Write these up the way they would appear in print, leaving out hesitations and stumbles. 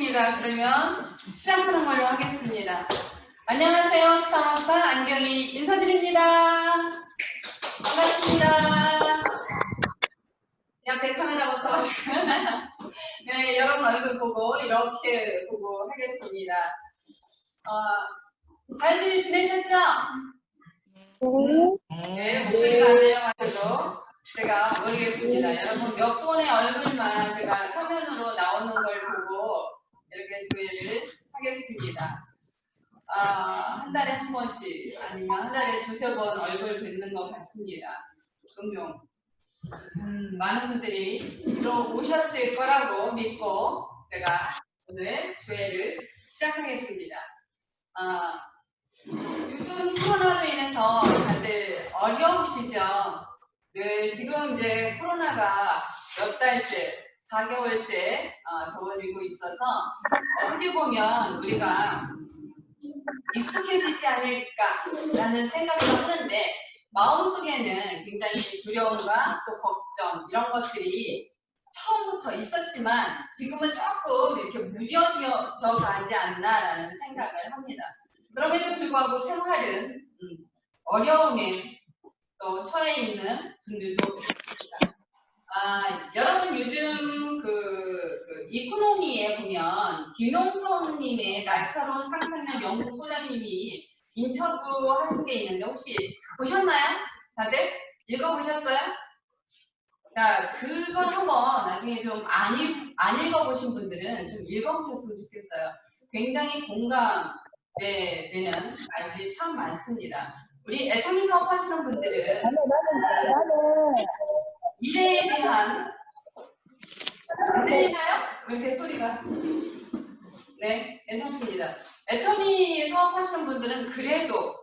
좋습니다. 그러면 시작하는 걸로 하겠습니다. 안녕하세요. 스타마스터 안경희 인사드립니다. 반갑습니다. 제 앞에 카메라가 없어가지고 네, 여러분 얼굴 보고 이렇게 보고 하겠습니다. 잘들 지내셨죠? 네, 목소리가 안 내려가지고 제가 모르겠습니다. 여러분 몇 분의 얼굴만 제가 화면으로 나오는 걸 보고 이렇게 조회를 하겠습니다. 한 달에 한 번씩 아니면 한 달에 두세 번 얼굴 뵙는 것 같습니다. 종종 많은 분들이 들어오셨을 거라고 믿고 제가 오늘 조회를 시작하겠습니다. 요즘 코로나로 인해서 다들 어려우시죠? 늘 지금 이제 코로나가 몇 달째, 4개월째 접어들고 있어서 어떻게 보면 우리가 익숙해지지 않을까라는 생각을 하는데 마음속에는 굉장히 두려움과 또 걱정 이런 것들이 처음부터 있었지만 지금은 조금 이렇게 무뎌져 가지 않나라는 생각을 합니다. 그럼에도 불구하고 생활은 어려움에 또 처해 있는 분들도 있습니다. 여러분 요즘 그 이코노미에 보면 김용섭님의 날카로운 상상력 연구 소장님이 인터뷰 하신 게 있는데 혹시 보셨나요? 다들? 읽어보셨어요? 자, 그걸 한번 나중에 좀 안 읽어보신 분들은 좀 읽어보셨으면 좋겠어요. 굉장히 공감되는 말들이 참 많습니다. 우리 애터미 사업 하시는 분들은 미래에 대한 안 들리나요? 왜 이렇게 소리가 네, 괜찮습니다. 애터미 사업하시는 분들은 그래도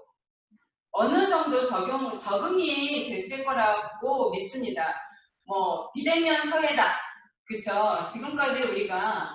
어느 정도 적응이 됐을 거라고 믿습니다. 뭐 비대면 사회다, 그쵸? 지금까지 우리가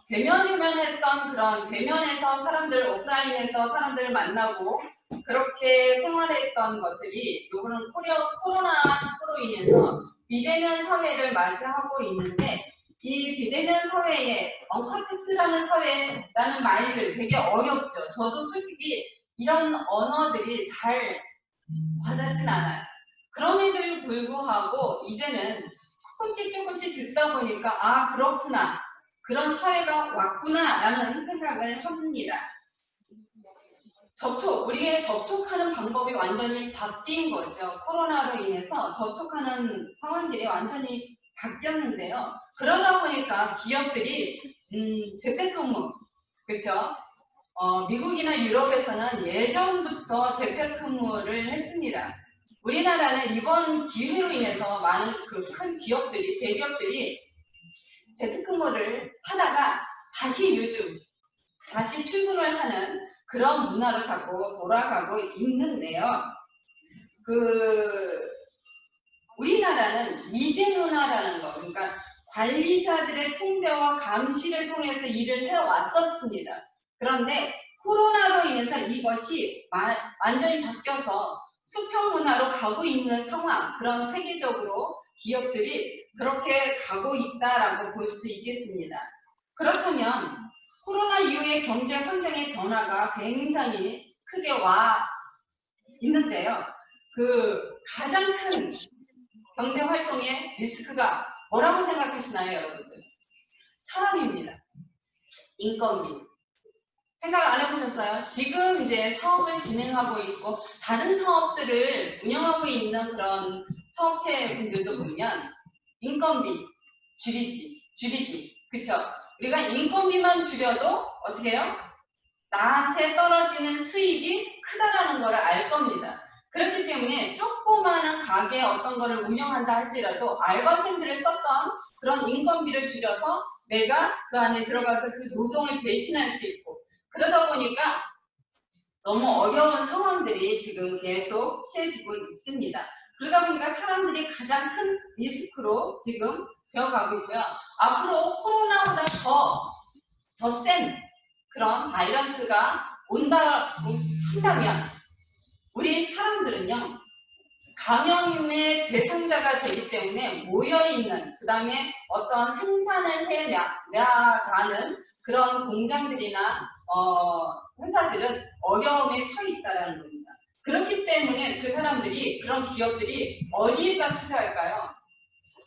대면 했던 그런 대면에서 사람들 오프라인에서 사람들을 만나고 그렇게 생활했던 것들이 요거는 코로나19로 인해서 비대면 사회를 맞이하고 있는데 이 비대면 사회에 언커텍스라는 사회라는 말들 되게 어렵죠. 저도 솔직히 이런 언어들이 잘 와닿진 않아요. 그럼에도 불구하고 이제는 조금씩 듣다 보니까 그렇구나, 그런 사회가 왔구나 라는 생각을 합니다. 우리의 접촉하는 방법이 완전히 바뀐 거죠. 코로나로 인해서 접촉하는 상황들이 완전히 바뀌었는데요. 그러다 보니까 기업들이 재택근무, 그렇죠? 미국이나 유럽에서는 예전부터 재택근무를 했습니다. 우리나라는 이번 기회로 인해서 많은 그 큰 기업들이, 대기업들이 재택근무를 하다가 다시 출근을 하는 그런 문화로 자꾸 돌아가고 있는데요. 우리나라는 미대 문화라는 거, 그러니까 관리자들의 통제와 감시를 통해서 일을 해왔었습니다. 그런데 코로나로 인해서 이것이 완전히 바뀌어서 수평 문화로 가고 있는 상황, 그런 세계적으로 기업들이 그렇게 가고 있다라고 볼 수 있겠습니다. 그렇다면 코로나 이후의 경제 환경의 변화가 굉장히 크게 와 있는데요. 가장 큰 경제 활동의 리스크가 뭐라고 생각하시나요, 여러분들? 사람입니다. 인건비. 생각 안 해보셨어요? 지금 이제 사업을 진행하고 있고 다른 사업들을 운영하고 있는 그런 사업체 분들도 보면 인건비 줄이기, 그쵸? 우리가 인건비만 줄여도 어떻게 해요? 나한테 떨어지는 수익이 크다라는 걸 알 겁니다. 그렇기 때문에 조그마한 가게 어떤 거를 운영한다 할지라도 알바생들을 썼던 그런 인건비를 줄여서 내가 그 안에 들어가서 그 노동을 배신할 수 있고, 그러다 보니까 너무 어려운 상황들이 지금 계속 취해지고 있습니다. 그러다 보니까 사람들이 가장 큰 리스크로 지금 되어가고 있고요. 앞으로 코로나보다 더 센 그런 바이러스가 한다면 우리 사람들은요, 감염의 대상자가 되기 때문에 모여있는, 그 다음에 어떤 생산을 해나가는 그런 공장들이나 회사들은 어려움에 처해 있다는 겁니다. 그렇기 때문에 그 사람들이, 그런 기업들이 어디에다 투자할까요?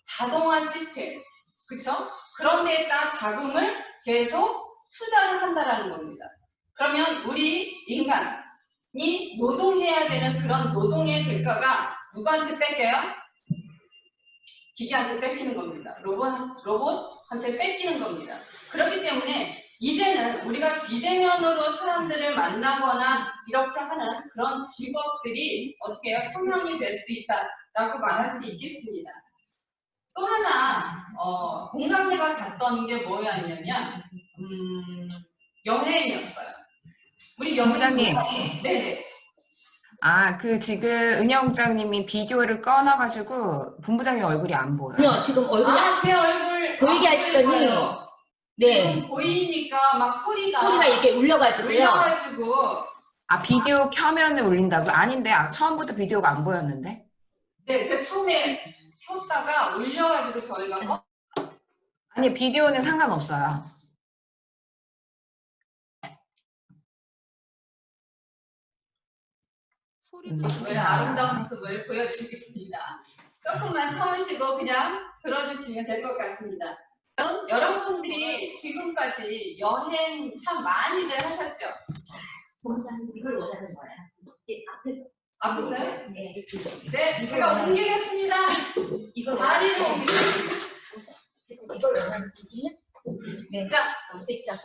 자동화 시스템, 그쵸? 그런 데에다 자금을 계속 투자를 한다는 겁니다. 그러면 우리 인간이 노동해야 되는 그런 노동의 대가가 누구한테 뺏겨요? 기계한테 뺏기는 겁니다. 로봇한테 뺏기는 겁니다. 그렇기 때문에 이제는 우리가 비대면으로 사람들을 만나거나 이렇게 하는 그런 직업들이 어떻게 해요? 성형이 될 수 있다라고 말할 수 있겠습니다. 또 하나 공감대가 갔던 게 뭐였냐면 여행이었어요. 우리 본부장님. 네네. 그 지금 은영국장님이 비디오를 꺼놔가지고 본부장님 얼굴이 안 보여요. 아니요, 지금 얼굴이 제 얼굴 보이게 했더니 네, 지금 보이니까 막 소리가 이렇게 울려가지고요. 비디오 켜면 울린다고요? 아닌데 처음부터 비디오가 안 보였는데? 네, 그 처음에 켰다가 울려가지고 저희가 아니, 비디오는 상관없어요. 저의 아름다운 모습을 보여드리겠습니다. 조금만 참으시고 그냥 들어주시면 될 것 같습니다. 여러분들이 지금까지 여행 참 많이들 하셨죠? 이걸 원하는 거야. 앞에서요? 네. 네, 제가 옮기겠습니다. 자리를 옮기겠습니다. 이걸 원하는 거거든요. 네. 자,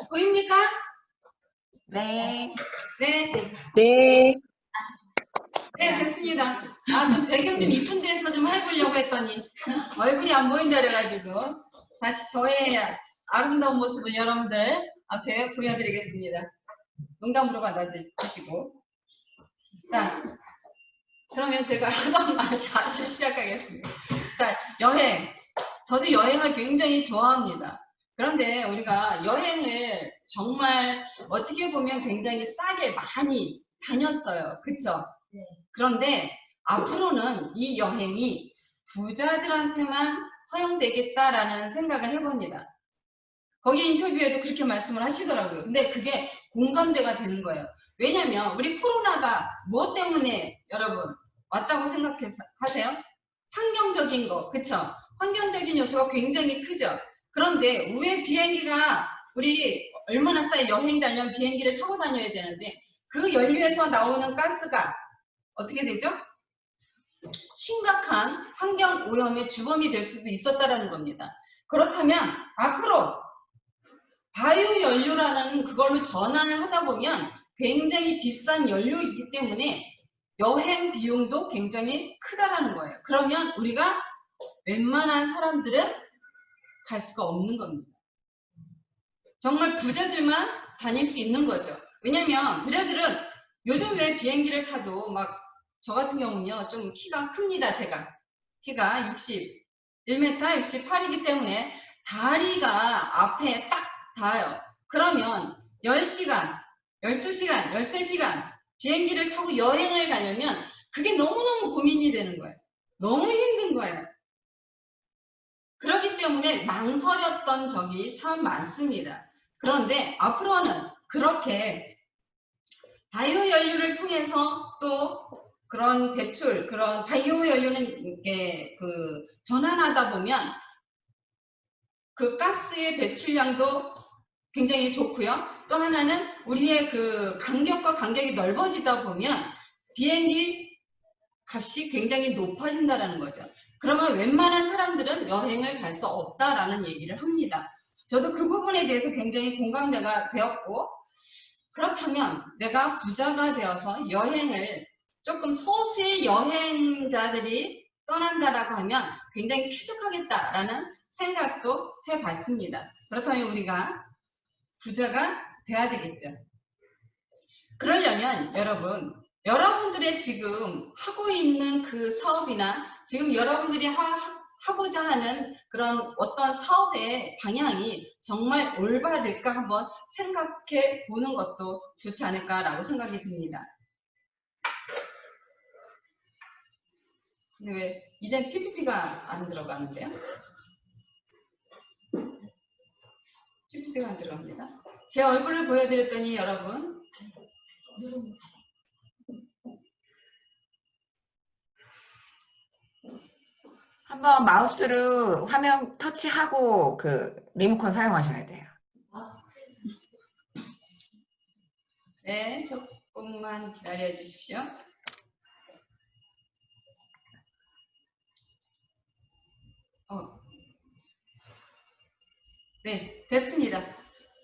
보입니까? 네. 네. 네. 네, 됐습니다. 좀 배경 좀 이쁜 데서 좀 해보려고 했더니 얼굴이 안 보인다 그래가지고 다시 저의 아름다운 모습을 여러분들 앞에 보여드리겠습니다. 농담으로 받아주시고. 자, 그러면 제가 하던 말 다시 시작하겠습니다. 자, 여행. 저도 여행을 굉장히 좋아합니다. 그런데 우리가 여행을 정말 어떻게 보면 굉장히 싸게 많이 다녔어요. 그쵸? 네. 그런데 앞으로는 이 여행이 부자들한테만 허용되겠다라는 생각을 해봅니다. 거기 인터뷰에도 그렇게 말씀을 하시더라고요. 근데 그게 공감대가 되는 거예요. 왜냐면 우리 코로나가 무엇 때문에 여러분 왔다고 생각하세요? 환경적인 거, 그쵸? 환경적인 요소가 굉장히 크죠? 그런데 왜 비행기가 우리 얼마나 싸게 여행 다니면 비행기를 타고 다녀야 되는데 그 연료에서 나오는 가스가 어떻게 되죠? 심각한 환경 오염의 주범이 될 수도 있었다는 겁니다. 그렇다면 앞으로 바이오 연료라는 그걸로 전환을 하다 보면 굉장히 비싼 연료이기 때문에 여행 비용도 굉장히 크다라는 거예요. 그러면 우리가 웬만한 사람들은 갈 수가 없는 겁니다. 정말 부자들만 다닐 수 있는 거죠. 왜냐면 부자들은 요즘 왜 비행기를 타도 막 저 같은 경우는요 좀 키가 큽니다. 제가 키가 61m 68이기 때문에 다리가 앞에 딱 닿아요. 그러면 10시간 12시간 13시간 비행기를 타고 여행을 가려면 그게 너무너무 고민이 되는 거예요. 너무 힘든 거예요. 그렇기 때문에 망설였던 적이 참 많습니다. 그런데 앞으로는 그렇게 바이오 연료를 통해서 또 그런 배출, 그런 바이오 연료는 전환하다 보면 그 가스의 배출량도 굉장히 좋고요. 또 하나는 우리의 그 간격과 간격이 넓어지다 보면 비행기 값이 굉장히 높아진다는 거죠. 그러면 웬만한 사람들은 여행을 갈 수 없다라는 얘기를 합니다. 저도 그 부분에 대해서 굉장히 공감대가 되었고, 그렇다면 내가 부자가 되어서 여행을 조금 소수의 여행자들이 떠난다라고 하면 굉장히 쾌적하겠다라는 생각도 해봤습니다. 그렇다면 우리가 부자가 돼야 되겠죠. 그러려면 여러분들의 지금 하고 있는 그 사업이나 지금 여러분들이 하고자 하는 그런 어떤 사업의 방향이 정말 올바를까 한번 생각해 보는 것도 좋지 않을까라고 생각이 듭니다. 근데 왜 이젠 PPT가 안 들어가는데요? PPT가 안 들어갑니다. 제 얼굴을 보여드렸더니 여러분 한번 마우스로 화면 터치하고 그 리모컨 사용하셔야 돼요. 네, 조금만 기다려 주십시오. 네, 됐습니다.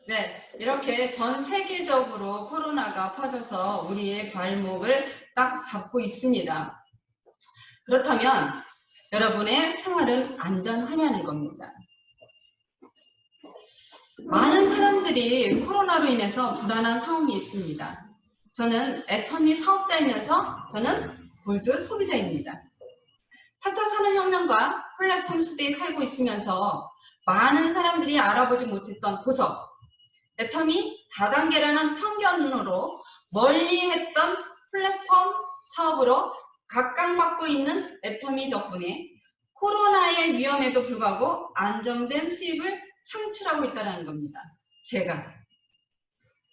네, 이렇게 전 세계적으로 코로나가 퍼져서 우리의 발목을 딱 잡고 있습니다. 그렇다면 여러분의 생활은 안전하냐는 겁니다. 많은 사람들이 코로나로 인해서 불안한 상황이 있습니다. 저는 애터미 사업자이면서 저는 골드 소비자입니다. 4차 산업혁명과 플랫폼 시대에 살고 있으면서 많은 사람들이 알아보지 못했던 보석, 애터미 다단계라는 편견으로 멀리했던 플랫폼 사업으로 각광받고 있는 애터미 덕분에 코로나의 위험에도 불구하고 안정된 수입을 창출하고 있다는 겁니다. 제가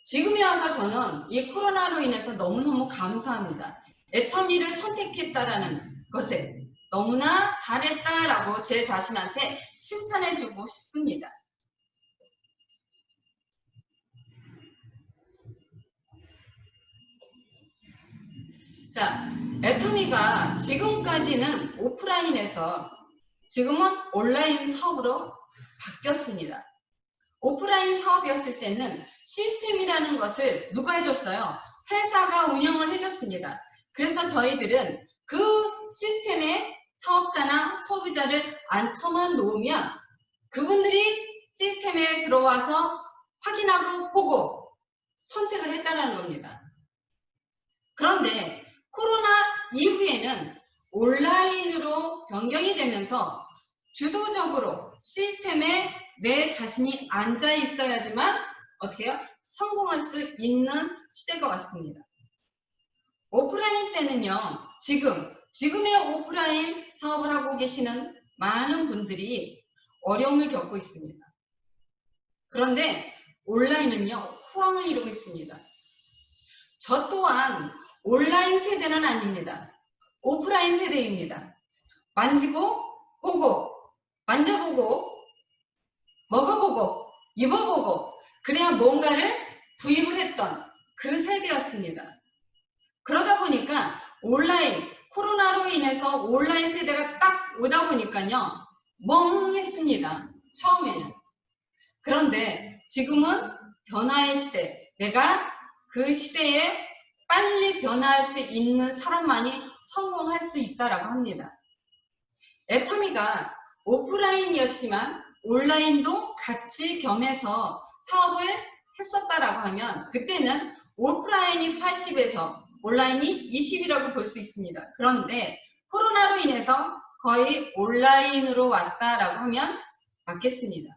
지금에 와서 저는 이 코로나로 인해서 너무너무 감사합니다. 애터미를 선택했다라는 것에 너무나 잘했다라고 제 자신한테 칭찬해주고 싶습니다. 자, 애터미가 지금까지는 오프라인에서 지금은 온라인 사업으로 바뀌었습니다. 오프라인 사업이었을 때는 시스템이라는 것을 누가 해줬어요? 회사가 운영을 해줬습니다. 그래서 저희들은 그 시스템에 사업자나 소비자를 앉혀만 놓으면 그분들이 시스템에 들어와서 확인하고 보고 선택을 했다는 겁니다. 그런데 코로나 이후에는 온라인으로 변경이 되면서 주도적으로 시스템에 내 자신이 앉아 있어야지만 어떻게 해요? 성공할 수 있는 시대가 왔습니다. 오프라인 때는요, 지금의 오프라인 사업을 하고 계시는 많은 분들이 어려움을 겪고 있습니다. 그런데 온라인은요, 후황을 이루고 있습니다. 저 또한 온라인 세대는 아닙니다. 오프라인 세대입니다. 만지고, 보고, 만져보고, 먹어보고, 입어보고, 그래야 뭔가를 구입을 했던 그 세대였습니다. 그러다 보니까 온라인, 코로나로 인해서 온라인 세대가 딱 오다 보니까요, 멍했습니다. 처음에는. 그런데 지금은 변화의 시대, 내가 그 시대에 빨리 변화할 수 있는 사람만이 성공할 수 있다라고 합니다. 애터미가 오프라인이었지만 온라인도 같이 겸해서 사업을 했었다라고 하면 그때는 오프라인이 80에서 온라인이 20이라고 볼 수 있습니다. 그런데 코로나로 인해서 거의 온라인으로 왔다라고 하면 맞겠습니다.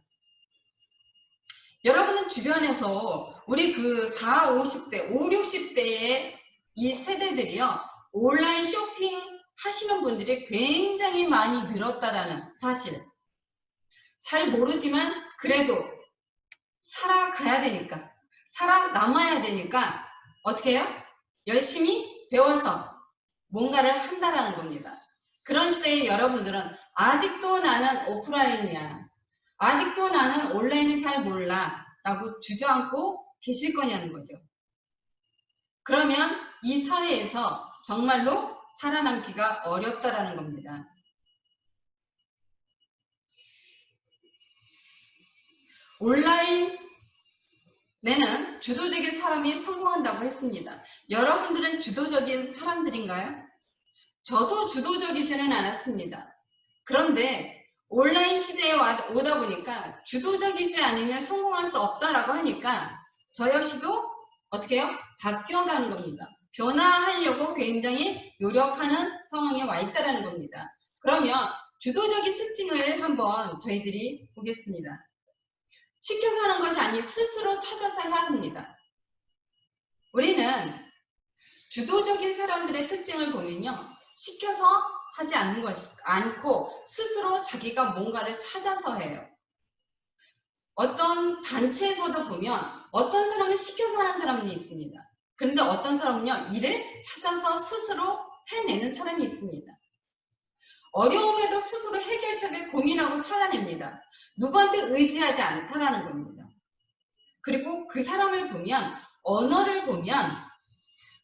여러분은 주변에서 우리 그 40, 50대, 50, 60대의 이 세대들이요, 온라인 쇼핑 하시는 분들이 굉장히 많이 늘었다라는 사실. 잘 모르지만 그래도 살아가야 되니까, 살아남아야 되니까 어떻게 해요? 열심히 배워서 뭔가를 한다라는 겁니다. 그런 시대에 여러분들은 아직도 나는 오프라인이야, 아직도 나는 온라인은 잘 몰라 라고 주저앉고 계실 거냐는 거죠. 그러면 이 사회에서 정말로 살아남기가 어렵다라는 겁니다. 온라인에는 주도적인 사람이 성공한다고 했습니다. 여러분들은 주도적인 사람들인가요? 저도 주도적이지는 않았습니다. 그런데 온라인 시대에 오다 보니까 주도적이지 않으면 성공할 수 없다라고 하니까 저 역시도 어떻게 해요? 바뀌어가는 겁니다. 변화하려고 굉장히 노력하는 상황에 와 있다는 겁니다. 그러면 주도적인 특징을 한번 저희들이 보겠습니다. 시켜서 하는 것이 아닌 스스로 찾아서 해야 합니다. 우리는 주도적인 사람들의 특징을 보면요, 시켜서 하지 않고 스스로 자기가 뭔가를 찾아서 해요. 어떤 단체에서도 보면 어떤 사람은 시켜서 하는 사람이 있습니다. 그런데 어떤 사람은요, 일을 찾아서 스스로 해내는 사람이 있습니다. 어려움에도 스스로 해결책을 고민하고 찾아냅니다. 누구한테 의지하지 않다라는 겁니다. 그리고 그 사람을 보면, 언어를 보면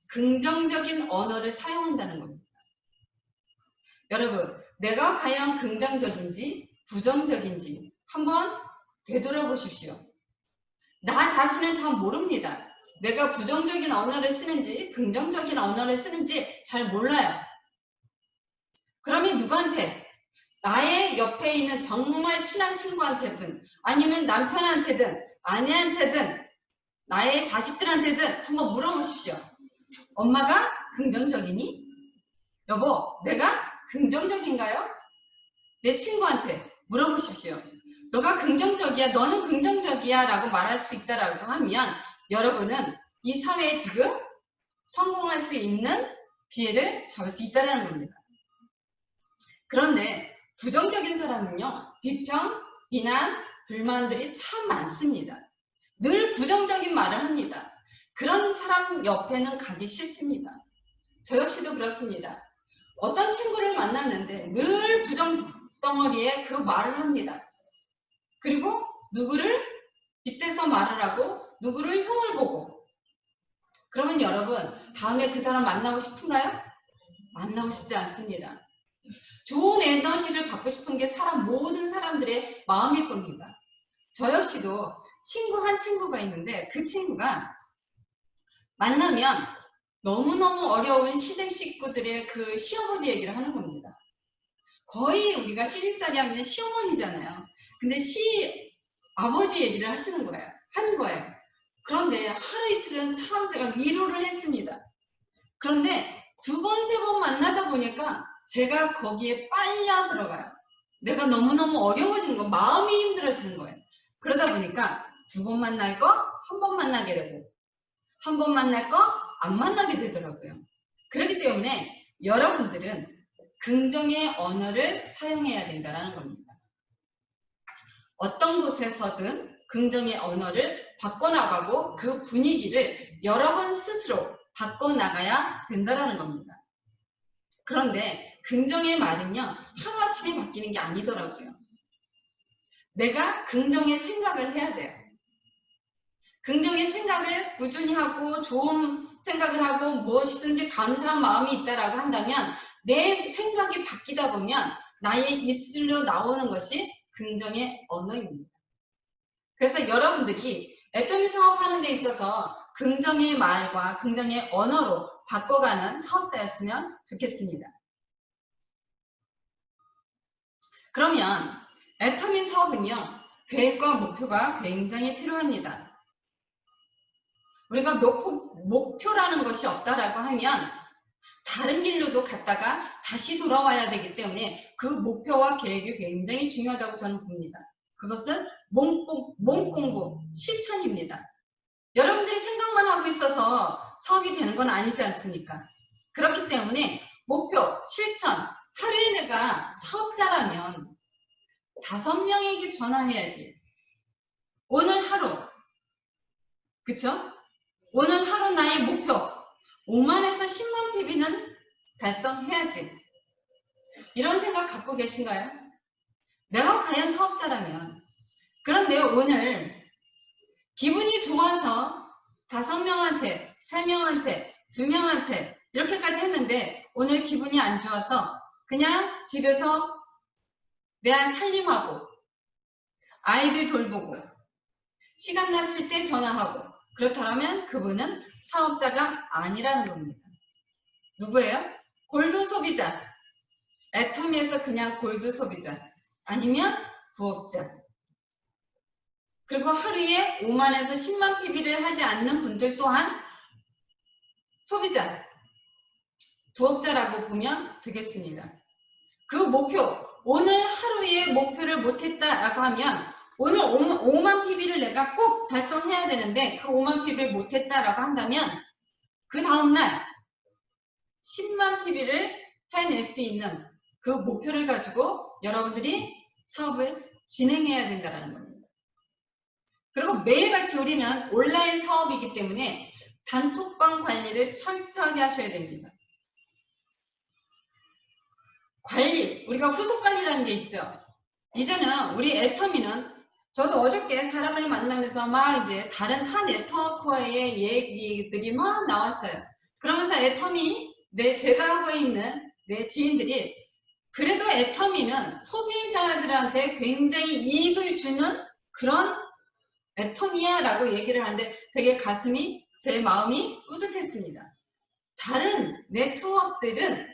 긍정적인 언어를 사용한다는 겁니다. 여러분, 내가 과연 긍정적인지 부정적인지 한번 되돌아보십시오. 나 자신을 잘 모릅니다. 내가 부정적인 언어를 쓰는지 긍정적인 언어를 쓰는지 잘 몰라요. 그러면 누구한테? 나의 옆에 있는 정말 친한 친구한테든 아니면 남편한테든 아내한테든 나의 자식들한테든 한번 물어보십시오. 엄마가 긍정적이니? 여보, 내가 긍정적인가요? 내 친구한테 물어보십시오. 너가 긍정적이야, 너는 긍정적이야 라고 말할 수 있다라고 하면 여러분은 이 사회에 지금 성공할 수 있는 기회를 잡을 수 있다는 겁니다. 그런데 부정적인 사람은요, 비평, 비난, 불만들이 참 많습니다. 늘 부정적인 말을 합니다. 그런 사람 옆에는 가기 싫습니다. 저 역시도 그렇습니다. 어떤 친구를 만났는데 늘 부정덩어리에 그 말을 합니다. 그리고 누구를 빗대서 말을 하고 누구를 흉을 보고, 그러면 여러분 다음에 그 사람 만나고 싶은가요? 만나고 싶지 않습니다. 좋은 에너지를 받고 싶은 게 모든 사람들의 마음일 겁니다. 저 역시도 한 친구가 있는데 그 친구가 만나면 너무너무 어려운 시댁 식구들의 그 시어머니 얘기를 하는 겁니다. 거의 우리가 시집살이 하면 시어머니잖아요. 근데 아버지 얘기를 하는 거예요. 그런데 하루 이틀은 참 제가 위로를 했습니다. 그런데 2번, 3번 만나다 보니까 제가 거기에 빨려 들어가요. 내가 너무너무 어려워지는 거, 마음이 힘들어지는 거예요. 그러다 보니까 2번 만날 거, 1번 만나게 되고, 1번 만날 거, 안 만나게 되더라고요. 그렇기 때문에 여러분들은 긍정의 언어를 사용해야 된다는 겁니다. 어떤 곳에서든 긍정의 언어를 바꿔나가고 그 분위기를 여러분 스스로 바꿔나가야 된다는 겁니다. 그런데 긍정의 말은요, 하루아침에 바뀌는 게 아니더라고요. 내가 긍정의 생각을 해야 돼요. 긍정의 생각을 꾸준히 하고 좋은 생각을 하고 무엇이든지 감사한 마음이 있다라고 한다면 내 생각이 바뀌다 보면 나의 입술로 나오는 것이 긍정의 언어입니다. 그래서 여러분들이 애터미 사업하는 데 있어서 긍정의 말과 긍정의 언어로 바꿔가는 사업자였으면 좋겠습니다. 그러면 애터미 사업은요, 계획과 목표가 굉장히 필요합니다. 우리가 목표라는 것이 없다라고 하면 다른 길로도 갔다가 다시 돌아와야 되기 때문에 그 목표와 계획이 굉장히 중요하다고 저는 봅니다. 그것은 몸공부, 실천입니다. 여러분들이 생각만 하고 있어서 사업이 되는 건 아니지 않습니까? 그렇기 때문에 목표, 실천, 하루에 내가 사업자라면 5명에게 전화해야지. 오늘 하루, 그쵸? 오늘 하루 나의 목표 5만에서 10만 PB는 달성해야지. 이런 생각 갖고 계신가요? 내가 과연 사업자라면. 그런데 오늘 기분이 좋아서 5명한테, 3명한테, 2명한테 이렇게까지 했는데 오늘 기분이 안 좋아서 그냥 집에서 내 살림하고 아이들 돌보고 시간 났을 때 전화하고, 그렇다면 그분은 사업자가 아니라는 겁니다. 누구예요? 골드 소비자. 애터미에서 그냥 골드 소비자. 아니면 부업자. 그리고 하루에 5만에서 10만 PB를 하지 않는 분들 또한 소비자, 부업자라고 보면 되겠습니다. 그 목표, 오늘 하루에 목표를 못했다라고 하면 오늘 5만 PB를 내가 꼭 달성해야 되는데 그 5만 PB를 못했다라고 한다면 그 다음날 10만 PB를 해낼 수 있는 그 목표를 가지고 여러분들이 사업을 진행해야 된다는 겁니다. 그리고 매일같이 우리는 온라인 사업이기 때문에 단톡방 관리를 철저하게 하셔야 됩니다. 관리, 우리가 후속 관리라는 게 있죠. 이제는 우리 애터미는 저도 어저께 사람을 만나면서 막 이제 다른 타 네트워크의 얘기들이 막 나왔어요. 그러면서 애터미, 제가 하고 있는 내 지인들이 그래도 애터미는 소비자들한테 굉장히 이익을 주는 그런 애터미야 라고 얘기를 하는데 되게 가슴이, 제 마음이 뿌듯했습니다. 다른 네트워크들은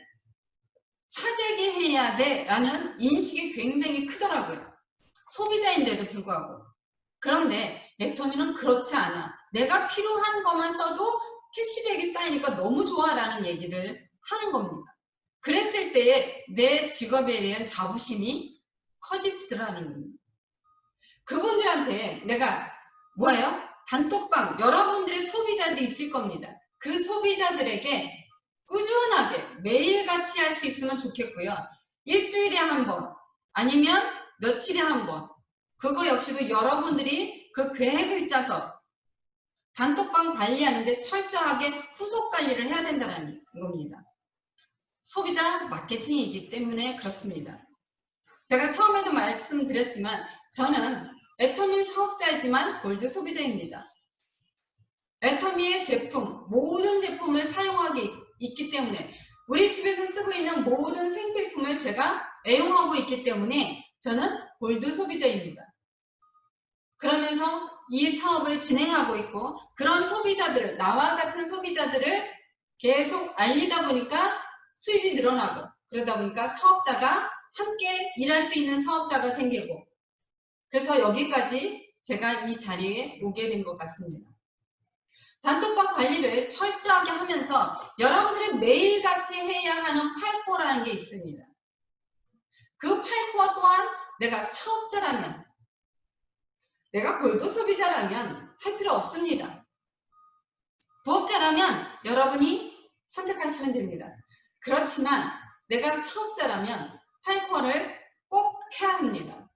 사재기 해야 돼 라는 인식이 굉장히 크더라고요. 소비자인데도 불구하고. 그런데 애터미는 그렇지 않아. 내가 필요한 것만 써도 캐시백이 쌓이니까 너무 좋아 라는 얘기를 하는 겁니다. 그랬을 때에 내 직업에 대한 자부심이 커지더라는 겁니다. 그분들한테 내가 뭐예요? 단톡방, 여러분들의 소비자들이 있을 겁니다. 그 소비자들에게 꾸준하게 매일같이 할 수 있으면 좋겠고요. 일주일에 한 번, 아니면 며칠에 한 번. 그거 역시도 여러분들이 그 계획을 짜서 단톡방 관리하는데 철저하게 후속 관리를 해야 된다는 겁니다. 소비자 마케팅이기 때문에 그렇습니다. 제가 처음에도 말씀드렸지만 저는 애터미 사업자이지만 골드 소비자입니다. 애터미의 제품, 모든 제품을 사용하기 있기 때문에 우리 집에서 쓰고 있는 모든 생필품을 제가 애용하고 있기 때문에 저는 골드 소비자입니다. 그러면서 이 사업을 진행하고 있고 그런 소비자들을, 나와 같은 소비자들을 계속 알리다 보니까 수입이 늘어나고 그러다 보니까 사업자가 함께 일할 수 있는 사업자가 생기고 그래서 여기까지 제가 이 자리에 오게 된 것 같습니다. 단톡방 관리를 철저하게 하면서 여러분들이 매일같이 해야 하는 8호라는 게 있습니다. 그 8호 또한 내가 사업자라면, 내가 골드 소비자라면 할 필요 없습니다. 부업자라면 여러분이 선택하시면 됩니다. 그렇지만 내가 사업자라면 8호를 꼭 해야 합니다.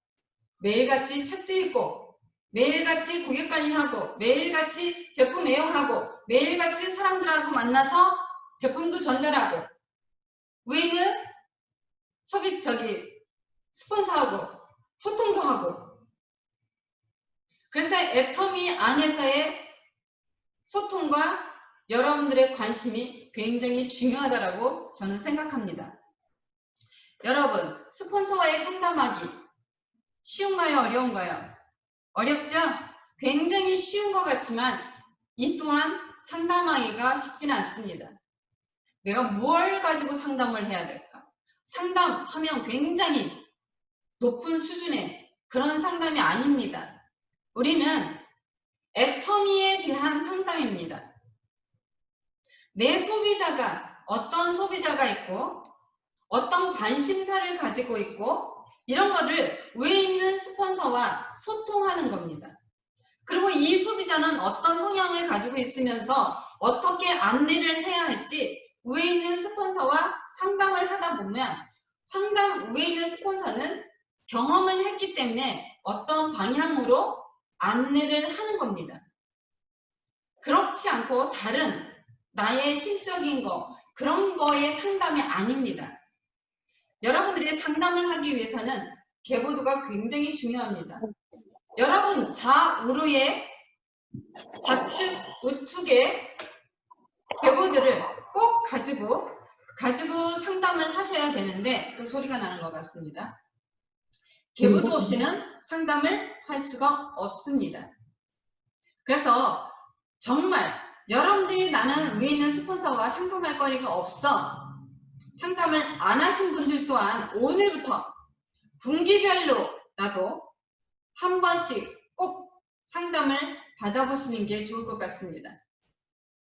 매일같이 책도 읽고 매일같이 고객 관리하고 매일같이 제품 애용하고 매일같이 사람들하고 만나서 제품도 전달하고 위에는 스폰서하고 소통도 하고 그래서 애터미 안에서의 소통과 여러분들의 관심이 굉장히 중요하다고 저는 생각합니다. 여러분, 스폰서와의 상담하기 쉬운가요? 어려운가요? 어렵죠? 굉장히 쉬운 것 같지만 이 또한 상담하기가 쉽지는 않습니다. 내가 무엇을 가지고 상담을 해야 될까? 상담하면 굉장히 높은 수준의 그런 상담이 아닙니다. 우리는 애터미에 대한 상담입니다. 내 소비자가 어떤 소비자가 있고 어떤 관심사를 가지고 있고 이런 거를 위에 있는 스폰서와 소통하는 겁니다. 그리고 이 소비자는 어떤 성향을 가지고 있으면서 어떻게 안내를 해야 할지 위에 있는 스폰서와 상담을 하다 보면 상담 위에 있는 스폰서는 경험을 했기 때문에 어떤 방향으로 안내를 하는 겁니다. 그렇지 않고 다른 나의 심적인 거 그런 거의 상담이 아닙니다. 여러분들이 상담을 하기 위해서는 계보도가 굉장히 중요합니다. 여러분 좌우로의 좌측, 우측의 계보들을 꼭 가지고 상담을 하셔야 되는데 또 소리가 나는 것 같습니다. 계보도 없이는 상담을 할 수가 없습니다. 그래서 정말 여러분들이 나는 위에 있는 스폰서와 상담할 거리가 없어 상담을 안 하신 분들 또한 오늘부터 분기별로라도 한 번씩 꼭 상담을 받아보시는 게 좋을 것 같습니다.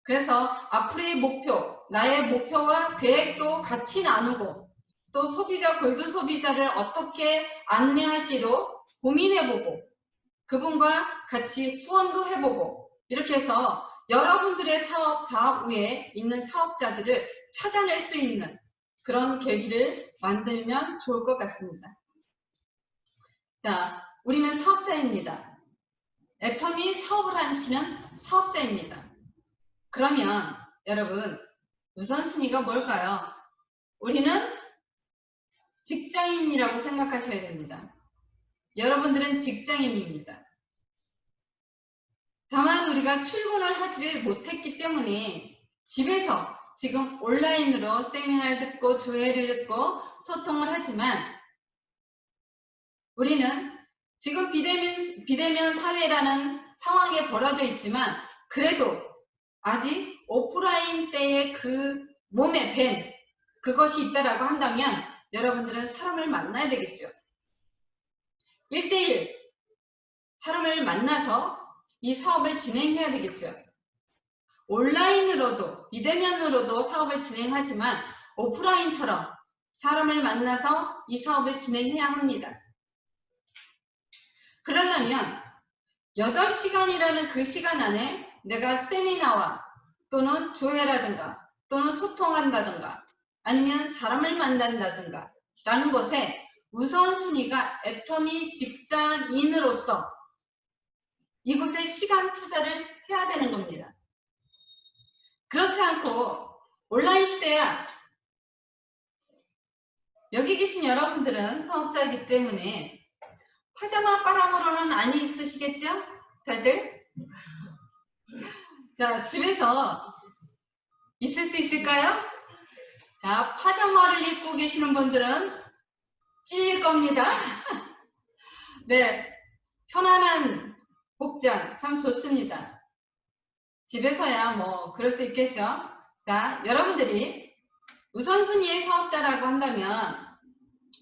그래서 앞으로의 목표, 나의 목표와 계획도 같이 나누고 또 소비자, 골드 소비자를 어떻게 안내할지도 고민해보고 그분과 같이 후원도 해보고 이렇게 해서 여러분들의 사업 좌우에 있는 사업자들을 찾아낼 수 있는 그런 계기를 만들면 좋을 것 같습니다. 자, 우리는 사업자입니다. 애터미 사업을 하시는 사업자입니다. 그러면 여러분 우선순위가 뭘까요? 우리는 직장인이라고 생각하셔야 됩니다. 여러분들은 직장인입니다. 다만 우리가 출근을 하지를 못했기 때문에 집에서 지금 온라인으로 세미나를 듣고 조회를 듣고 소통을 하지만 우리는 지금 비대면 사회라는 상황에 벌어져 있지만 그래도 아직 오프라인 때의 그 몸에 밴 그것이 있다라고 한다면 여러분들은 사람을 만나야 되겠죠. 1대1 사람을 만나서 이 사업을 진행해야 되겠죠. 온라인으로도 비대면으로도 사업을 진행하지만 오프라인처럼 사람을 만나서 이 사업을 진행해야 합니다. 그러려면 8시간이라는 그 시간 안에 내가 세미나와 또는 조회라든가 또는 소통한다든가 아니면 사람을 만난다든가 라는 것에 우선순위가 애터미 직장인으로서 이곳에 시간 투자를 해야 되는 겁니다. 그렇지 않고 온라인 시대야 여기 계신 여러분들은 사업자이기 때문에 파자마 바람으로는 안 있으시겠죠? 다들? 자, 집에서 있을 수 있을까요? 자, 파자마를 입고 계시는 분들은 찔릴 겁니다. 네, 편안한 복장 참 좋습니다. 집에서야 뭐 그럴 수 있겠죠. 자, 여러분들이 우선순위의 사업자라고 한다면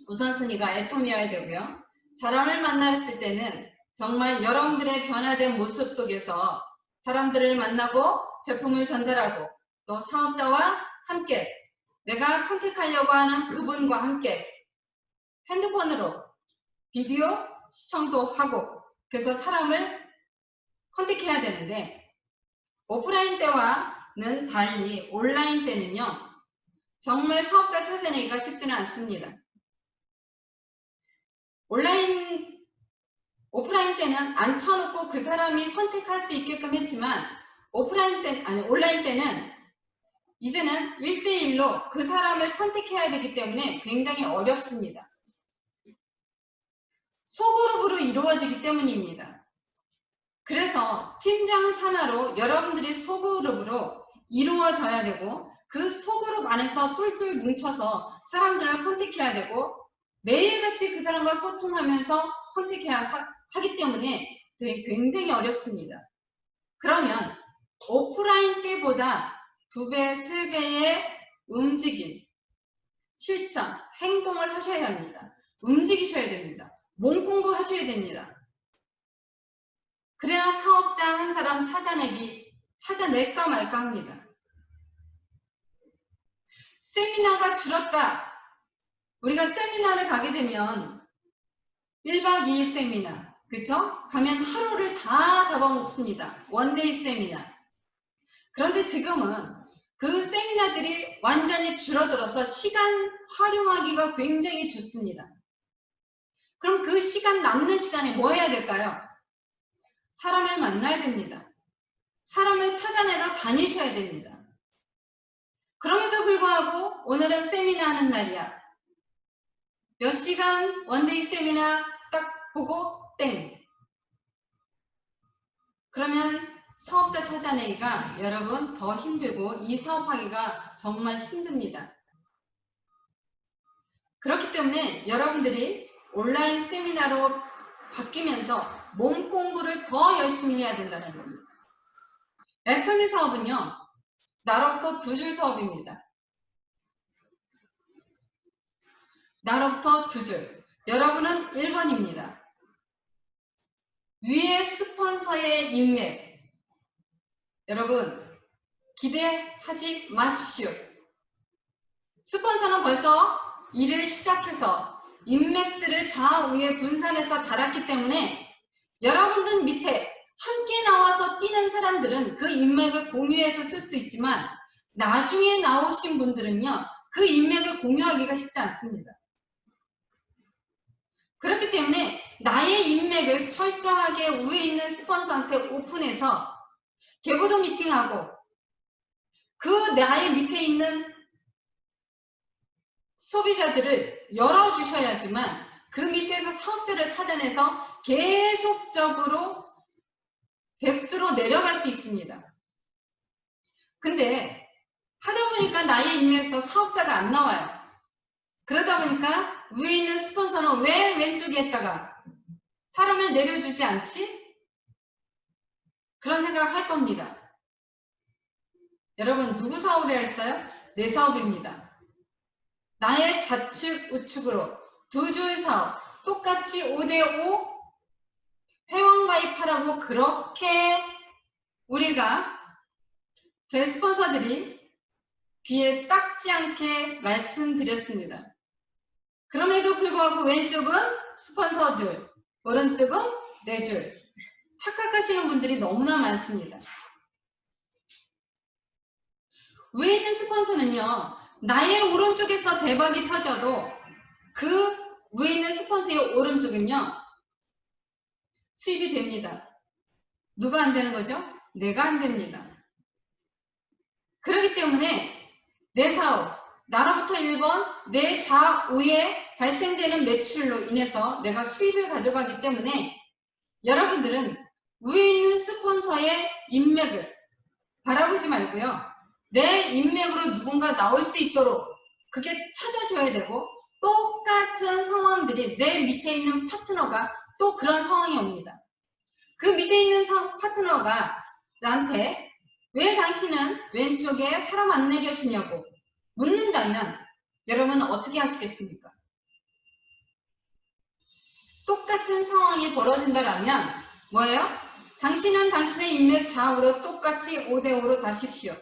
우선순위가 애터미여야 되고요. 사람을 만났을 때는 정말 여러분들의 변화된 모습 속에서 사람들을 만나고 제품을 전달하고 또 사업자와 함께 내가 컨택하려고 하는 그분과 함께 핸드폰으로 비디오 시청도 하고 그래서 사람을 컨택해야 되는데 오프라인 때와는 달리 온라인 때는요. 정말 사업자 찾아내기가 쉽지는 않습니다. 오프라인 때는 앉혀놓고 그 사람이 선택할 수 있게끔 했지만 온라인 때는 이제는 1대1로 그 사람을 선택해야 되기 때문에 굉장히 어렵습니다. 소그룹으로 이루어지기 때문입니다. 그래서 팀장 산하로 여러분들이 소그룹으로 이루어져야 되고 그 소그룹 안에서 똘똘 뭉쳐서 사람들을 컨택해야 되고 매일같이 그 사람과 소통하면서 컨택해야 하기 때문에 굉장히 어렵습니다. 그러면 오프라인 때보다 2배, 3배의 움직임, 실천, 행동을 하셔야 합니다. 움직이셔야 됩니다. 몸 공부하셔야 됩니다. 그래야 사업자 한 사람 찾아낼까 말까 합니다. 세미나가 줄었다. 우리가 세미나를 가게 되면 1박 2일 세미나, 그쵸? 가면 하루를 다 잡아먹습니다. 원데이 세미나. 그런데 지금은 그 세미나들이 완전히 줄어들어서 시간 활용하기가 굉장히 좋습니다. 그럼 그 시간 남는 시간에 뭐 해야 될까요? 사람을 만나야 됩니다. 사람을 찾아내러 다니셔야 됩니다. 그럼에도 불구하고 오늘은 세미나 하는 날이야. 몇 시간 원데이 세미나 딱 보고 땡. 그러면 사업자 찾아내기가 여러분 더 힘들고 이 사업하기가 정말 힘듭니다. 그렇기 때문에 여러분들이 온라인 세미나로 바뀌면서 몸 공부를 더 열심히 해야 된다는 겁니다. 애터미 사업은요. 나로부터 2줄 사업입니다. 나로부터 2줄. 여러분은 1번입니다. 위에 스폰서의 인맥. 여러분 기대하지 마십시오. 스폰서는 벌써 일을 시작해서 인맥들을 좌우에 분산해서 달았기 때문에 여러분들 밑에 함께 나와서 뛰는 사람들은 그 인맥을 공유해서 쓸 수 있지만 나중에 나오신 분들은요. 그 인맥을 공유하기가 쉽지 않습니다. 그렇기 때문에 나의 인맥을 철저하게 위에 있는 스폰서한테 오픈해서 계보조 미팅하고 그 나의 밑에 있는 소비자들을 열어주셔야지만 그 밑에서 사업자를 찾아내서 계속적으로 백수로 내려갈 수 있습니다. 근데 하다 보니까 나의 인맥에서 사업자가 안 나와요. 그러다 보니까 위에 있는 스폰서는 왜 왼쪽에 했다가 사람을 내려주지 않지? 그런 생각을 할 겁니다. 여러분 누구 사업을 했어요? 내 사업입니다. 나의 좌측 우측으로 두 줄 사업 똑같이 5대5 회원 가입하라고 그렇게 우리가 제 스폰서들이 귀에 닦지 않게 말씀드렸습니다. 그럼에도 불구하고 왼쪽은 스폰서 줄, 오른쪽은 내 줄. 착각하시는 분들이 너무나 많습니다. 위에 있는 스폰서는요, 나의 오른쪽에서 대박이 터져도 그 위에 있는 스폰서의 오른쪽은요, 수입이 됩니다. 누가 안 되는 거죠? 내가 안 됩니다. 그렇기 때문에 내 사업, 나로부터 1번 내 좌우에 발생되는 매출로 인해서 내가 수입을 가져가기 때문에 여러분들은 위에 있는 스폰서의 인맥을 바라보지 말고요. 내 인맥으로 누군가 나올 수 있도록 그게 찾아줘야 되고 똑같은 상황들이 내 밑에 있는 파트너가 또 그런 상황이 옵니다. 그 밑에 있는 파트너가 나한테 왜 당신은 왼쪽에 사람 안 내려주냐고 묻는다면 여러분은 어떻게 하시겠습니까? 똑같은 상황이 벌어진다면 뭐예요? 당신은 당신의 인맥 좌우로 똑같이 5대5로 다십시오.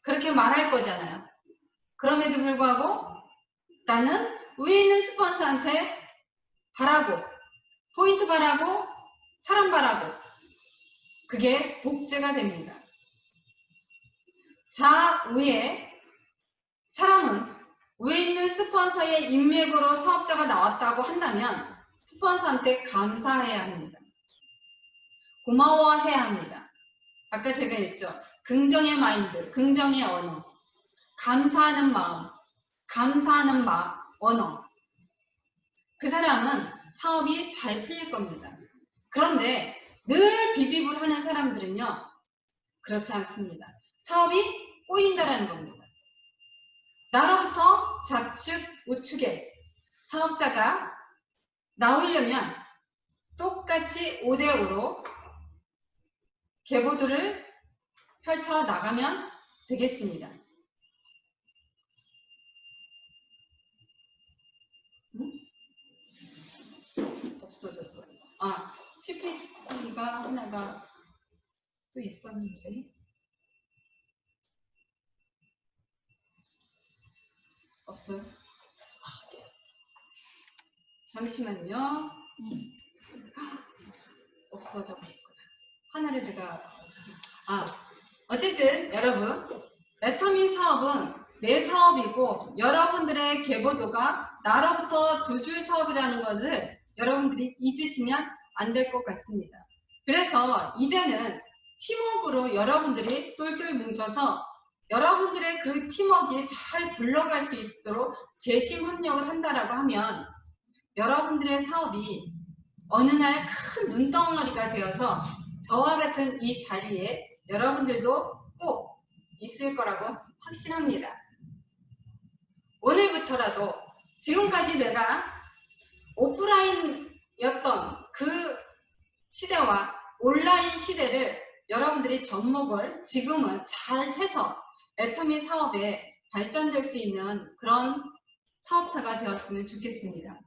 그렇게 말할 거잖아요. 그럼에도 불구하고 나는 위에 있는 스폰서한테 바라고 포인트 바라고 사람 바라고 그게 복제가 됩니다. 좌우에 사람은 위에 있는 스폰서의 인맥으로 사업자가 나왔다고 한다면 스폰서한테 감사해야 합니다. 고마워해야 합니다. 아까 제가 했죠. 긍정의 마인드, 긍정의 언어, 감사하는 마음, 감사하는 언어. 그 사람은 사업이 잘 풀릴 겁니다. 그런데 늘 비비불 하는 사람들은요. 그렇지 않습니다. 사업이 꼬인다라는 겁니다. 나로부터 좌측, 우측에 사업자가 나오려면 똑같이 5대5로 계보들을 펼쳐 나가면 되겠습니다. 없어졌어. 아, PPT가 하나가 또 있었는데. 없어요? 잠시만요. 없어져 버렸구나. 하나를 제가 어쨌든 여러분 애터미 사업은 내 사업이고 여러분들의 계보도가 나로부터 두 줄 사업이라는 것을 여러분들이 잊으시면 안 될 것 같습니다. 그래서 이제는 팀워크로 여러분들이 똘똘 뭉쳐서 여러분들의 그 팀워크가 잘 굴러갈 수 있도록 재심협력을 한다라고 하면 여러분들의 사업이 어느 날 큰 눈덩어리가 되어서 저와 같은 이 자리에 여러분들도 꼭 있을 거라고 확신합니다. 오늘부터라도 지금까지 내가 오프라인이었던 그 시대와 온라인 시대를 여러분들이 접목을 지금은 잘 해서 애터미 사업에 발전될 수 있는 그런 사업자가 되었으면 좋겠습니다.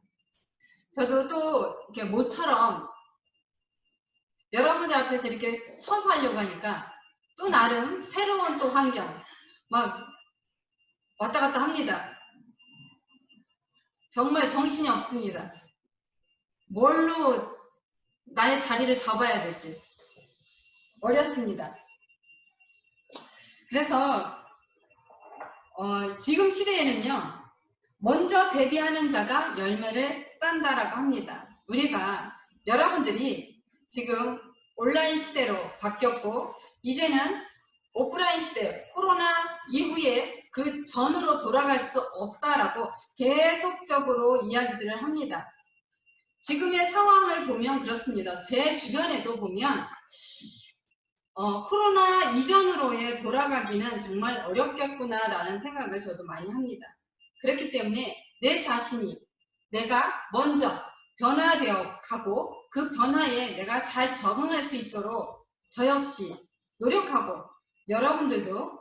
저도 또 이렇게 모처럼 여러분들 앞에서 이렇게 서서 하려고 하니까 또 나름 새로운 또 환경 막 왔다 갔다 합니다. 정말 정신이 없습니다. 뭘로 나의 자리를 잡아야 될지 어렵습니다. 그래서 지금 시대에는요, 먼저 대비하는 자가 열매를 딴다라고 합니다. 우리가 여러분들이 지금 온라인 시대로 바뀌었고 이제는 오프라인 시대, 코로나 이후에 그 전으로 돌아갈 수 없다라고 계속적으로 이야기들을 합니다. 지금의 상황을 보면 그렇습니다. 제 주변에도 보면 코로나 이전으로의 돌아가기는 정말 어렵겠구나라는 생각을 저도 많이 합니다. 그렇기 때문에 내 자신이 내가 먼저 변화되어 가고 그 변화에 내가 잘 적응할 수 있도록 저 역시 노력하고 여러분들도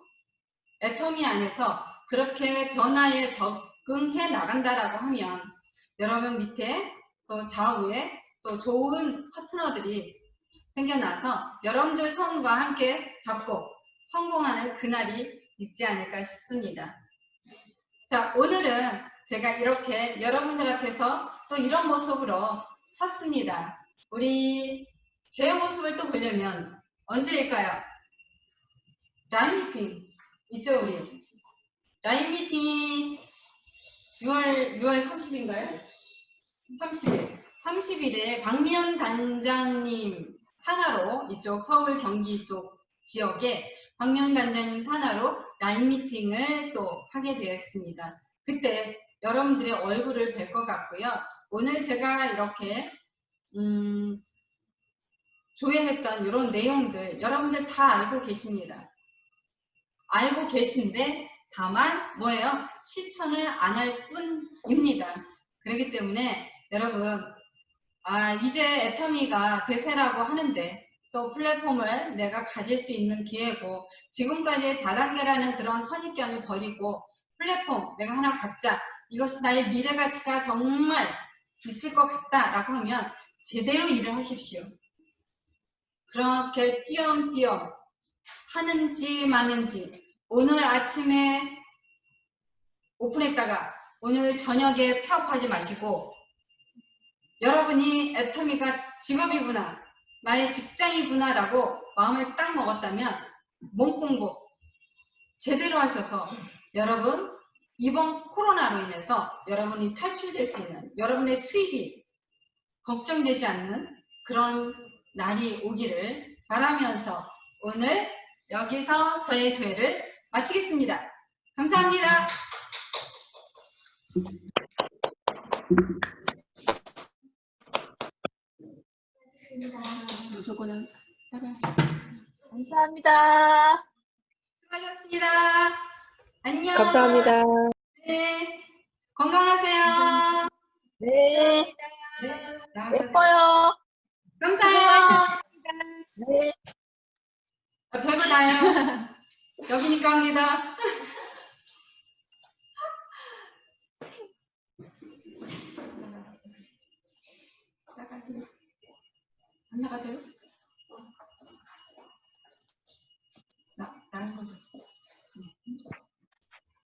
애터미 안에서 그렇게 변화에 적응해 나간다라고 하면 여러분 밑에 또 좌우에 또 좋은 파트너들이 생겨나서 여러분들 손과 함께 잡고 성공하는 그날이 있지 않을까 싶습니다. 자, 오늘은 제가 이렇게 여러분들 앞에서 또 이런 모습으로 섰습니다. 우리 제 모습을 또 보려면 언제일까요? 라인 미팅 있죠, 우리? 라인 미팅이 6월 30일인가요? 30일. 30일에 박미연 단장님 산하로 이쪽 서울 경기 쪽 지역에 박미연 단장님 산하로 라인 미팅을 또 하게 되었습니다. 그때 여러분들의 얼굴을 뵐 것 같고요. 오늘 제가 이렇게 조회했던 이런 내용들 여러분들 다 알고 계십니다. 알고 계신데 다만 뭐예요? 실천을 안 할 뿐입니다. 그렇기 때문에 여러분 이제 애터미가 대세라고 하는데 또 플랫폼을 내가 가질 수 있는 기회고 지금까지 다단계라는 그런 선입견을 버리고 플랫폼 내가 하나 갖자 이것이 나의 미래 가치가 정말 있을 것 같다라고 하면 제대로 일을 하십시오. 그렇게 띄엄띄엄 하는지 마는지 오늘 아침에 오픈했다가 오늘 저녁에 폐업하지 마시고 여러분이 애터미가 직업이구나 나의 직장이구나 라고 마음을 딱 먹었다면 몸공부 제대로 하셔서 여러분 이번 코로나로 인해서 여러분이 탈출될 수 있는 여러분의 수입이 걱정되지 않는 그런 날이 오기를 바라면서 오늘 여기서 저의 조회를 마치겠습니다. 감사합니다. 무조건 따라하시죠. 감사합니다. 수고하셨습니다. 안녕. 감사합니다. 네. 건강하세요. 네. 네. 나가셔도 돼요. 예뻐요. 감사해요. 네. 별거 다요. 여기니까 합니다. 안 나가져요?